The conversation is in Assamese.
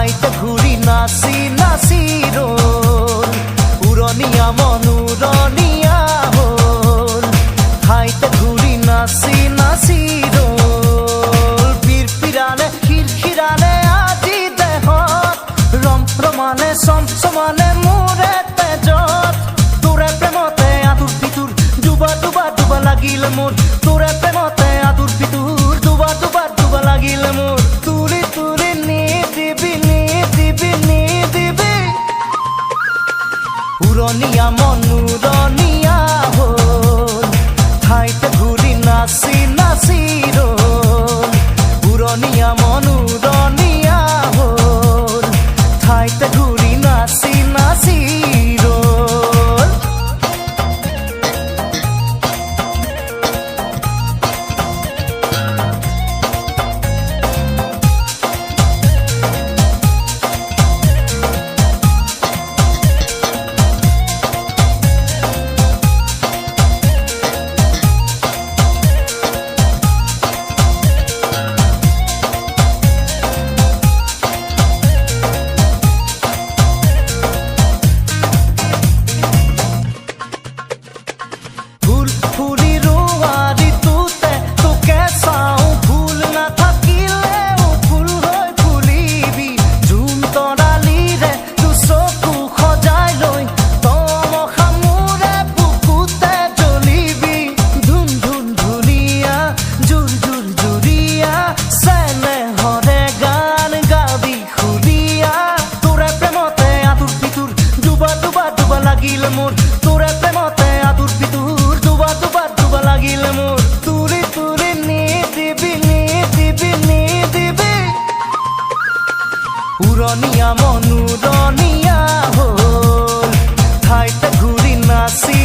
ঠাইতে ঘূৰি নাচি নাচি ৰ'ল উৰণীয়া মন উৰণীয়া হ'ল ঠাইতে ঘূৰি নাচি নাচি ৰ'ল পিৰপিৰালে খিৰখিৰালে আজি দেহত ৰমৰমানে চমচমানে মোৰে তেজত তোৰে প্ৰেমতে আঁতুৰ পিতুৰ ডুবা ডুবা ডুবা লাগিল মোৰ তোৰে প্ৰেমতে আঁতুৰ পিতুৰ ডুবা ডুবা ডুবা লাগিল মোৰ তুলি তুলি নিদিবি নিদিবি নিদিবি উৰণীয়া মন উৰণীয়া হ'ল ঠাইতে ঘূৰি নাচি নাচি ৰ'ল উৰণীয়া মন উৰণীয়া হ'ল ঠাইতে ঘূৰি নাচি নাচি ৰ'ল লাগিল মোৰ তোৰে প্ৰেমতে আঁতুৰ পিতুৰ ডুবা ডুবা ডুবা লাগিল মোৰ তুলি তুলি নিদিবি নিদিবি নিদিবি উৰণীয়া মন উৰণীয়া হ'ল ঠাইতে ঘূৰি নাচি